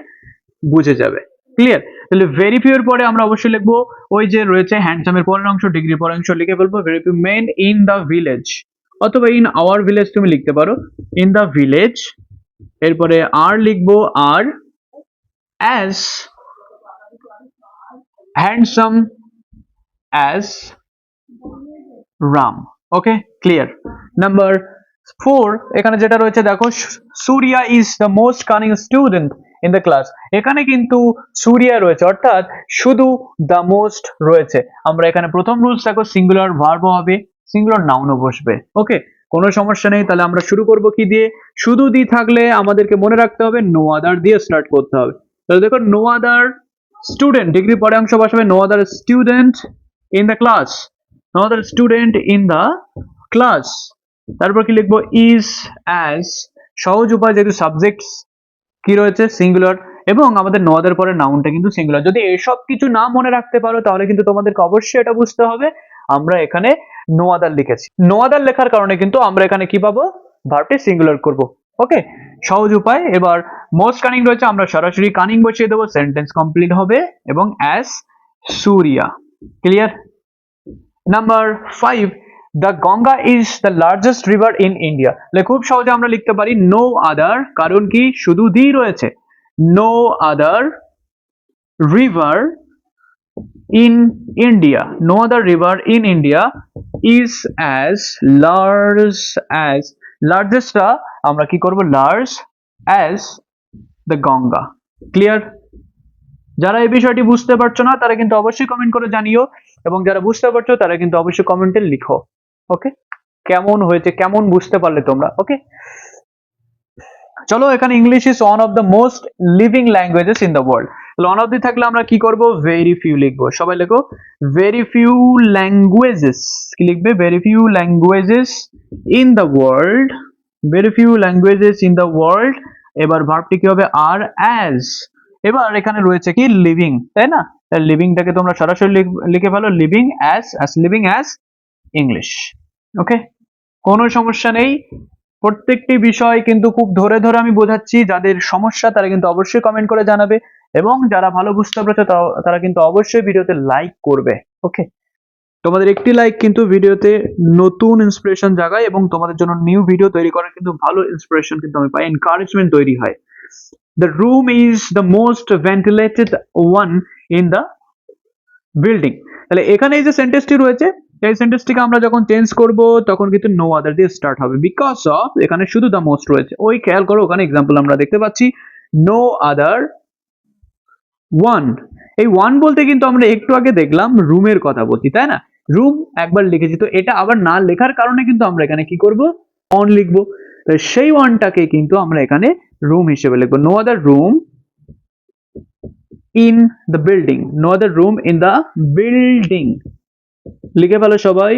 বুঝে যাবে। ক্লিয়ার? তাহলে ভেরি ফিউ এর পরে আমরা অবশ্যই লিখবো ওই যে রয়েছে হ্যান্ডসামের পরের অংশ, ডিগ্রির পরের অংশ লিখে ফেলবো। Very few men in the village, অথবা ইন আওয়ার ভিলেজ তুমি লিখতে পারো, ইন দ্য ভিলেজ। এরপরে আর লিখবো, are as handsome as Ram. Okay, clear? Number 4, এখানে যেটা রয়েছে দেখো, Surya is the most cunning student in the class. এখানে কিন্তু সুরিয়া রয়েছে, অর্থাৎ শুধু দ্য মোস্ট রয়েছে। আমরা এখানে প্রথম রুলস দেখো, সিঙ্গুলার ভার্বও হবে, সিঙ্গুলার নাউনও বসবে। ওকে, কোনো সমস্যা নেই। তাহলে আমরা শুরু করব কি দিয়ে? শুধু দি থাকলে আমাদেরকে মনে রাখতে হবে নো আদার দিয়ে স্টার্ট করতে হবে। তাহলে দেখো, নো আদার স্টুডেন্ট, ডিগ্রি পরে অংশ বসাবে, no other student in the class, no other student in the class। তারপর কি লিখবো? is, as। সহজ উপায়, যেহেতু সাবজেক্টস কি রয়েছে? সিঙ্গুলার, এবং আমাদের নো আদার পরে নাউনটা কিন্তু সিঙ্গুলার। যদি এসব কিছু না মনে রাখতে পারো তাহলে কিন্তু তোমাদেরকে অবশ্যই এটা বুঝতে হবে আমরা এখানে নো আদার লিখেছি। নো আদার লেখার কারণে কিন্তু আমরা এখানে কি পাবো, ভার্বটি সিঙ্গুলার করব। ওকে, সহজ উপায়। এবার মোস্ট কানিং রয়েছে, আমরা সরাসরি কানিং বসিয়ে দেবো, সেন্টেন্স কমপ্লিট হবে এবং as Surya. Clear? Number 5, the Ganga is the largest river in India. খুব সহজে আমরা লিখতে পারি নো আদার, কারণ কি শুধু দি রয়েছে। No other river in India, no other river in India is as large as, largest টা আমরা কি করব, large as the Ganga. Clear? যারা এই বিষয়টি বুঝতে পারছো না তারা কিন্তু অবশ্যই কমেন্ট করে জানিও, এবং যারা বুঝতে পারছো তারা কিন্তু অবশ্যই কমেন্টে লিখো। ওকে, কেমন হয়েছে, কেমন বুঝতে পারলে তোমরা? ওকে, চলো এখানে English is one of the most living languages in the world. One of the থাকলে আমরা কি করব, ভেরি ফিউ লিখবো। সবাই লেখো ভেরি ফিউ ল্যাঙ্গুয়েজেস। কি লিখবে? Very few languages in the world. Very few languages in the world. এবার ভার্বটি কি হবে? আর অ্যাজ। এবার এখানে রয়েছে কি লিভিং, তাই না? লিভিংটাকে তোমরা সরাসরি লিখে ফেলো living as, living as English. Okay, কোনো সমস্যা নেই। প্রত্যেকটি বিষয় কিন্তু খুব ধরে ধরে আমি বোঝাচ্ছি। যাদের সমস্যা তারা কিন্তু অবশ্যই কমেন্ট করে জানাবে, এবং যারা ভালো বুঝতে পারছে তারা কিন্তু অবশ্যই ভিডিওতে লাইক করবে। ওকে, তোমাদের একটি লাইক কিন্তু ভিডিওতে নতুন ইন্সপিরেশন জাগায়, এবং তোমাদের জন্য নিউ ভিডিও তৈরি করার কিন্তু ভালো ইন্সপিরেশন কিন্তু আমি পাই, এনকারেজমেন্ট তৈরি হয়। The room is the most ventilated one in the building. তাহলে এখানে এই যে সেন্টেন্সটি রয়েছে, এই সেন্টেন্সটিকে আমরা যখন চেঞ্জ করব তখন কিন্তু নো আদার দিয়ে স্টার্ট হবে, বিকজ অফ এখানে শুধু দ্য মোস্ট রয়েছে। ওই খেয়াল করো, ওখানে এক্সাম্পল আমরা দেখতে পাচ্ছি নো আদার ওয়ান। এই ওয়ান বলতে কিন্তু আমরা একটু আগে দেখলাম রুমের কথা বলছি, তাই না? রুম একবার লিখেছি, তো এটা আবার না লেখার কারণে কিন্তু আমরা এখানে কি করব, অন লিখবো। তো সেই ওয়ানটাকে কিন্তু আমরা এখানে রুম হিসেবে লিখবো। No other room in the building, no other room in the building। লিখে ফেলো সবাই।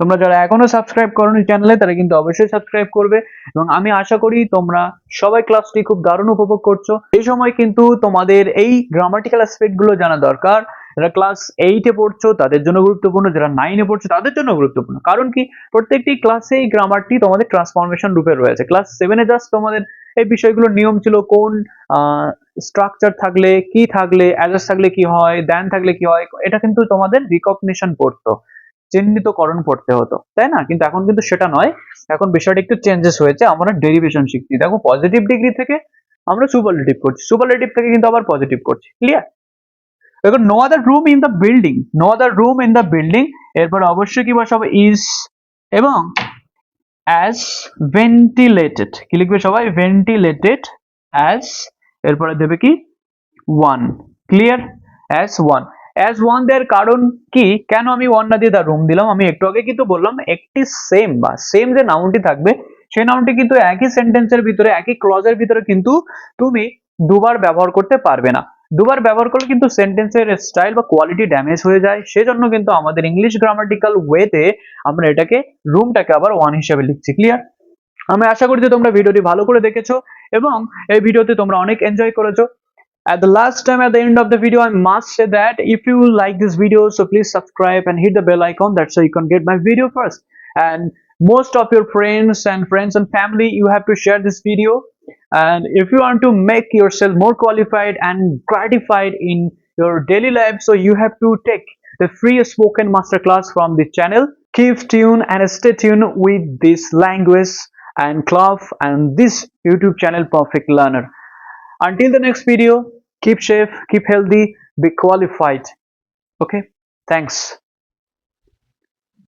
তোমরা যারা এখনো সাবস্ক্রাইব করোনি চ্যানেলে তারা কিন্তু অবশ্যই সাবস্ক্রাইব করবে, এবং আমি আশা করি তোমরা সবাই ক্লাসটি খুব দারুণ উপভোগ করছো। এই সময় কিন্তু তোমাদের এই গ্রামাটিক্যাল অ্যাসপেক্ট গুলো জানা দরকার। যারা ক্লাস 8-এ পড়ছো তাদের জন্য গুরুত্বপূর্ণ, যারা 9-এ পড়ছো তাদের জন্য গুরুত্বপূর্ণ। কারণ কি, প্রত্যেকটি ক্লাসে এই গ্রামারটি তোমাদের ট্রান্সফরমেশন রূপে রয়েছে। ক্লাস 7-এ জাস্ট তোমাদের এই বিষয়গুলোর নিয়ম ছিল, কোন স্ট্রাকচার থাকলে কি, থাকলে অ্যাজাস থাকলে কি হয়, দেন থাকলে কি হয়, এটা কিন্তু তোমাদের রিকগনিশন পড়তো, চিহ্নিতকরণ পড়তে হতো, তাই না? কিন্তু এখন কিন্তু সেটা নয়, এখন বিষয়টা একটু চেঞ্জেস হয়েছে। আমরা ডেরিভেশন শিখছি। দেখো, পজিটিভ ডিগ্রি থেকে আমরা সুপারলেটিভ করছি, সুপারলেটিভ থেকে কিন্তু আবার পজিটিভ করছি। ক্লিয়ার? দেখো, no other room in the building, no other room in the building, এরপর অবশ্যই কি বসাবো, ইজ, এবং অ্যাজ ভেন্টিলেটেড। কি লিখবে সবাই? ভেন্টিলেটেড অ্যাজ, এরপরে দেবে কি, one. Clear? As one. As one দেওয়ার কারণ কি, কেন আমি ওয়ান না দিয়ে দ্য রুম দিলাম? আমি একটু আগে কিন্তু বললাম একটি সেম বা সেম যে নাউনটি থাকবে সেই নাউনটি কিন্তু একই সেন্টেন্সের ভিতরে, একই ক্লজের ভিতরে কিন্তু তুমি দুবার ব্যবহার করতে পারবে না। দুবার ব্যবহার করলে কিন্তু সেন্টেন্সের স্টাইল বা কোয়ালিটি ড্যামেজ হয়ে যায়। সেজন্য কিন্তু আমাদের ইংলিশ গ্রামাটিক্যাল ওয়েতে আমরা এটাকে, রুমটাকে আবার ওয়ান হিসেবে লিখছি। ক্লিয়ার? আমি আশা করি যে তোমরা ভিডিওটি ভালো করে দেখেছো এবং এই ভিডিওতে তোমরা অনেক এনজয় করেছো। At the last time, at the end of the video, I must say that if you like this video, so please subscribe and hit the bell icon, that's so you can get my video first. And most of your friends and family, you have to share this video. And if you want to make yourself more qualified and gratified in your daily life, so you have to take the free spoken masterclass from this channel. Keep tuned and stay tuned with this language and club and this YouTube channel, Perfect Learner. Until the next video, keep safe, keep healthy, be qualified. Okay, thanks.